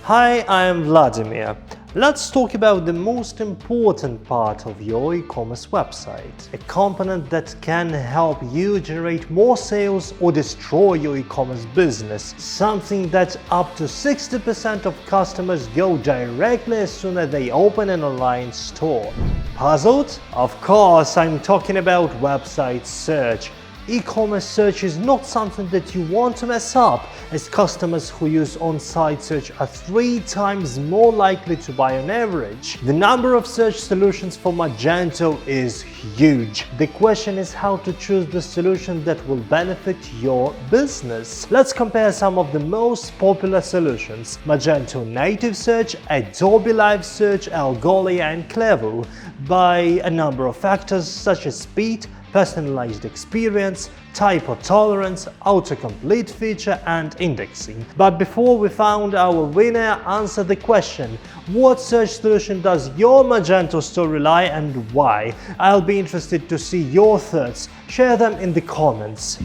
Hi, I am Vladimir. Let's talk about the most important part of your e-commerce website, a component that can help you generate more sales or destroy your e-commerce business, something that up to 60% of customers go directly as soon as they open an online store. Puzzled? Of course, I'm talking about website search. E-commerce search is not something that you want to mess up, as customers who use on-site search are 3 times more likely to buy on average. The number of search solutions for Magento is huge. The question is how to choose the solution that will benefit your business. Let's compare some of the most popular solutions: Magento Native Search, Adobe Live Search, Algolia and Clevo, by a number of factors such as speed, personalized experience, typo tolerance, autocomplete feature and indexing. But before we found our winner, answer the question: what search solution does your Magento store rely and why? I'll be interested to see your thoughts. Share them in the comments.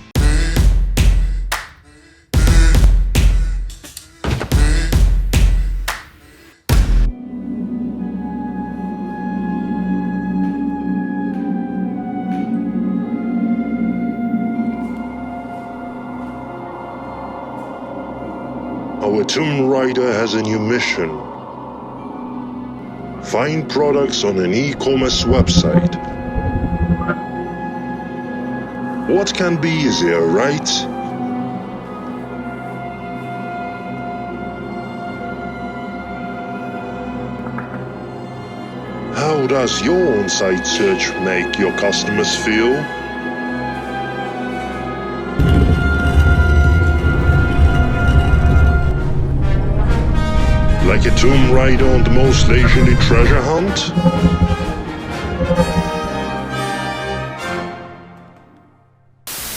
Our Tomb Raider has a new mission. Find products on an e-commerce website. What can be easier, right? How does your on-site search make your customers feel? Like a tomb raider on the most leisurely treasure hunt?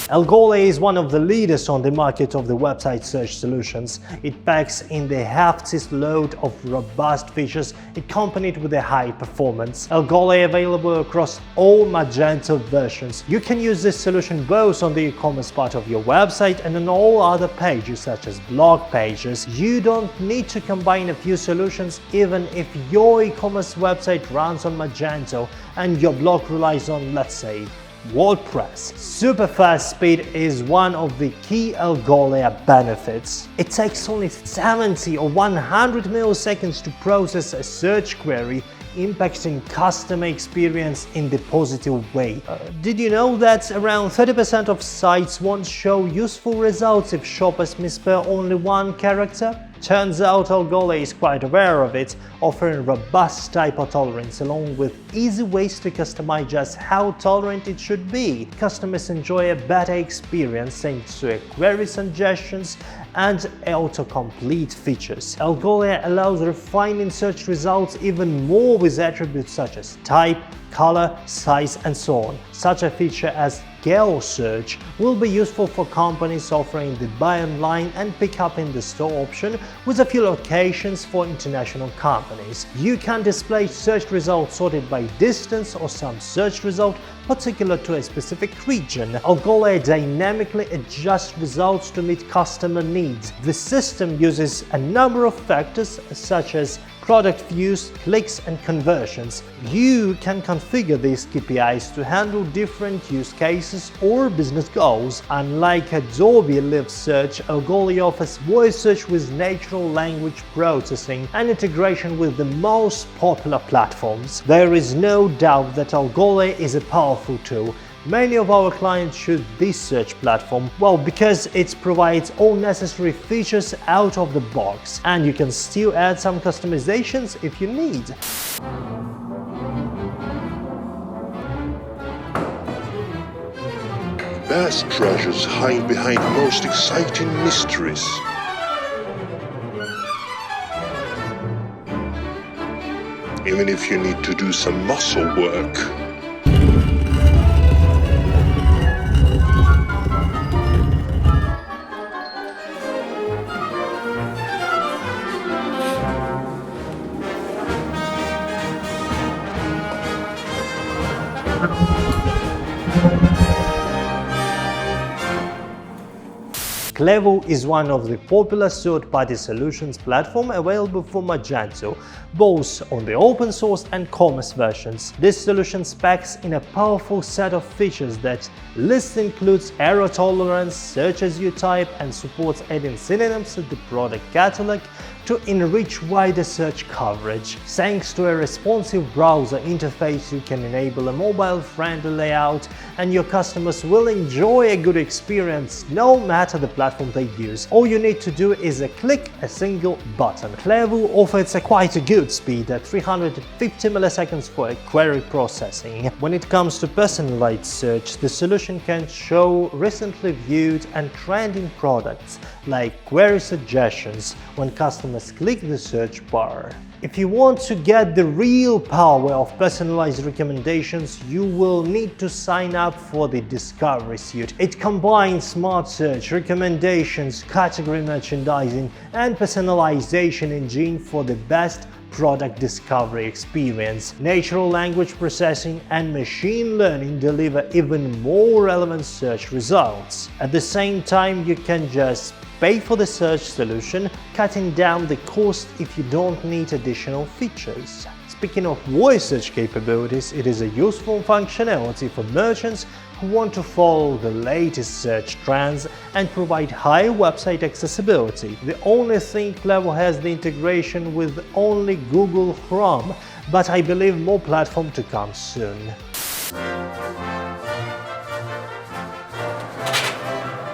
Algolia is one of the leaders on the market of the website search solutions. It packs in the heftiest load of robust features accompanied with a high performance. Algolia available across all Magento versions. You can use this solution both on the e-commerce part of your website and on all other pages such as blog pages. You don't need to combine a few solutions even if your e-commerce website runs on Magento and your blog relies on, let's say, WordPress. Super fast speed is one of the key Algolia benefits. It takes only 70 or 100 milliseconds to process a search query, impacting customer experience in the positive way. Did you know that around 30% of sites won't show useful results if shoppers misspell only one character? Turns out Algolia is quite aware of it, offering robust typo tolerance along with easy ways to customize just how tolerant it should be. Customers enjoy a better experience thanks to query suggestions and autocomplete features. Algolia allows refining search results even more with attributes such as type, color, size and so on. Such a feature as geo search will be useful for companies offering the buy online and pick up in the store option with a few locations for international companies. You can display search results sorted by distance or some search result particular to a specific region. Algolia dynamically adjusts results to meet customer needs. The system uses a number of factors such as product views, clicks and conversions. You can configure these KPIs to handle different use cases or business goals. Unlike Adobe Live Search, Algolia offers voice search with natural language processing and integration with the most popular platforms. There is no doubt that Algolia is a powerful tool. Many of our clients choose this search platform, well, because it provides all necessary features out of the box, and you can still add some customizations if you need. Best treasures hide behind the most exciting mysteries. Even if you need to do some muscle work. Clevo is one of the popular third-party solutions platform available for Magento, both on the open source and commerce versions. This solution packs in a powerful set of features that list includes error tolerance, search as you type, and supports adding synonyms to the product catalog to enrich wider search coverage. Thanks to a responsive browser interface, you can enable a mobile-friendly layout, and your customers will enjoy a good experience no matter the platform they use. All you need to do is click a single button. Clevo offers quite a good speed at 350 milliseconds for query processing. When it comes to personalized search, the solution can show recently viewed and trending products like query suggestions when customers click the search bar. If you want to get the real power of personalized recommendations, you will need to sign up for the Discovery Suite. It combines smart search, recommendations, category merchandising, and personalization engine for the best product discovery experience. Natural language processing and machine learning deliver even more relevant search results. At the same time, you can just pay for the search solution, cutting down the cost if you don't need additional features. Speaking of voice search capabilities, it is a useful functionality for merchants who want to follow the latest search trends and provide high website accessibility. The only thing Clevo has the integration with only Google Chrome, but I believe more platforms to come soon.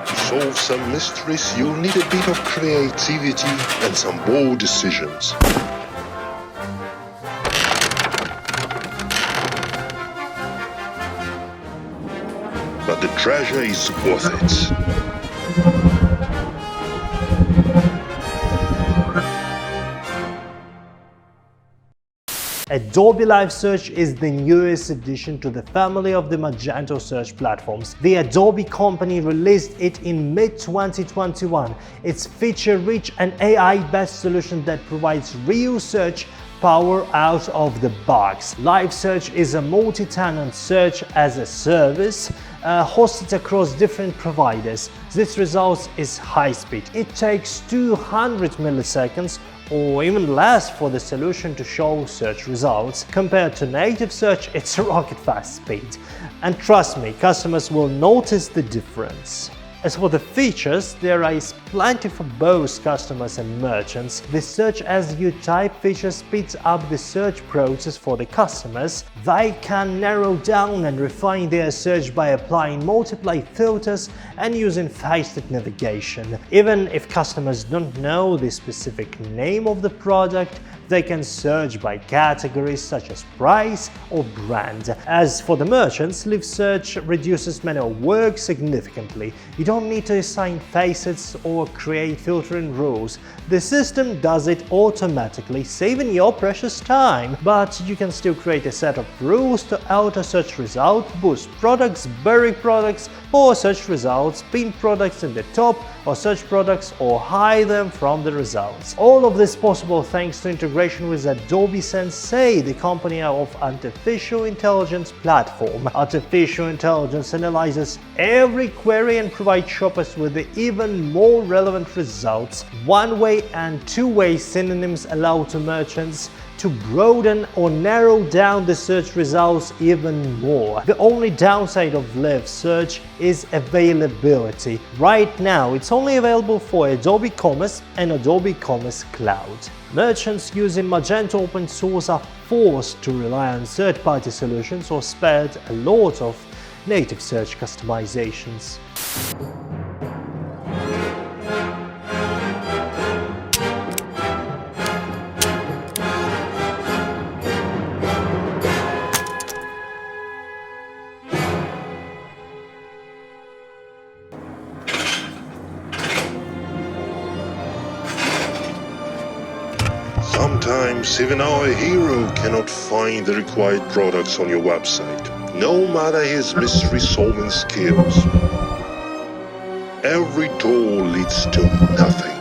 To solve some mysteries, you'll need a bit of creativity and some bold decisions. But the treasure is worth it. Adobe Live Search is the newest addition to the family of the Magento search platforms. The Adobe company released it in mid-2021. It's feature-rich and AI-based solution that provides real search power out of the box. Live Search is a multi-tenant search as a service hosted across different providers. This result is high speed. It takes 200 milliseconds or even less for the solution to show search results. Compared to native search, it's rocket fast speed. And trust me, customers will notice the difference. As for the features, there is plenty for both customers and merchants. The search as you type feature speeds up the search process for the customers. They can narrow down and refine their search by applying multiple filters and using faster navigation. Even if customers don't know the specific name of the product, they can search by categories such as price or brand. As for the merchants, Live Search reduces manual work significantly. You don't need to assign facets or create filtering rules. The system does it automatically, saving your precious time. But you can still create a set of rules to alter search results, boost products, bury products, or search results, pin products in the top, or search products or hide them from the results. All of this possible thanks to integration with Adobe Sensei, the company of artificial intelligence platform. Artificial intelligence analyzes every query and provides shoppers with even more relevant results. One-way and two-way synonyms allow to merchants to broaden or narrow down the search results even more. The only downside of Live Search is availability. Right now, it's only available for Adobe Commerce and Adobe Commerce Cloud. Merchants using Magento open source are forced to rely on third-party solutions or spared a lot of native search customizations. Sometimes even our hero cannot find the required products on your website, no matter his mystery-solving skills. Every door leads to nothing.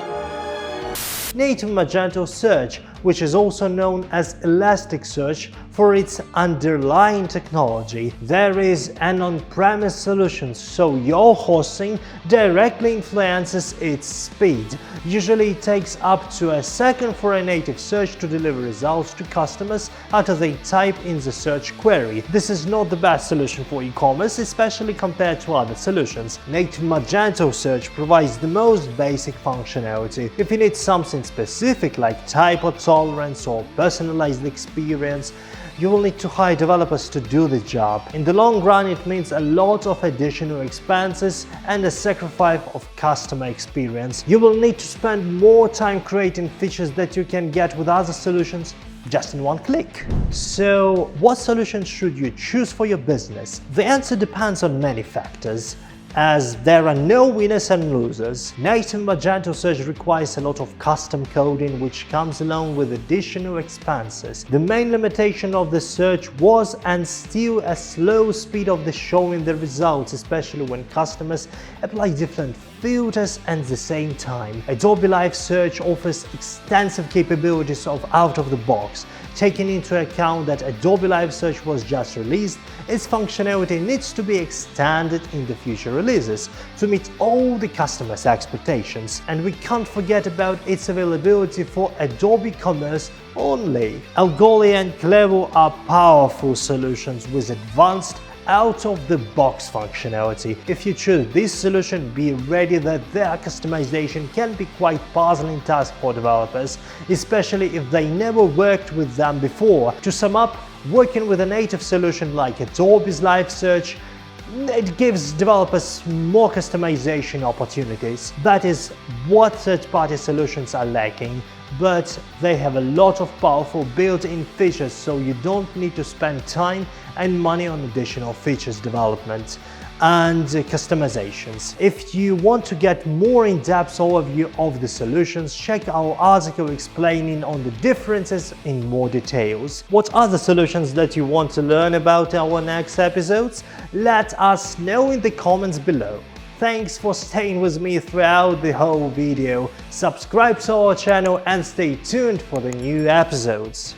Native Magento Search which is also known as Elasticsearch for its underlying technology. There is an on-premise solution, so your hosting directly influences its speed. Usually it takes up to a second for a native search to deliver results to customers after they type in the search query. This is not the best solution for e-commerce, especially compared to other solutions. Native Magento Search provides the most basic functionality. If you need something specific like typo tolerance or personalized experience, you will need to hire developers to do the job. In the long run, it means a lot of additional expenses and a sacrifice of customer experience. You will need to spend more time creating features that you can get with other solutions just in one click. So, what solution should you choose for your business? The answer depends on many factors, as there are no winners and losers. Native Magento Search requires a lot of custom coding, which comes along with additional expenses. The main limitation of the search was and still a slow speed of the showing the results, especially when customers apply different filters at the same time. Adobe Live Search offers extensive capabilities of out-of-the-box. Taking into account that Adobe Live Search was just released, its functionality needs to be extended in the future releases to meet all the customers' expectations. And we can't forget about its availability for Adobe Commerce only. Algolia and Clevo are powerful solutions with advanced out-of-the-box functionality. If you choose this solution, be ready that their customization can be quite puzzling task for developers, especially if they never worked with them before. To sum up, working with a native solution like Adobe's Live Search, it gives developers more customization opportunities. That is what third-party solutions are lacking, but they have a lot of powerful built-in features, so you don't need to spend time and money on additional features development and customizations. If you want to get more in-depth overview of the solutions, check our article explaining on the differences in more details. What other solutions that you want to learn about our next episodes? Let us know in the comments below. Thanks for staying with me throughout the whole video. Subscribe to our channel and stay tuned for the new episodes.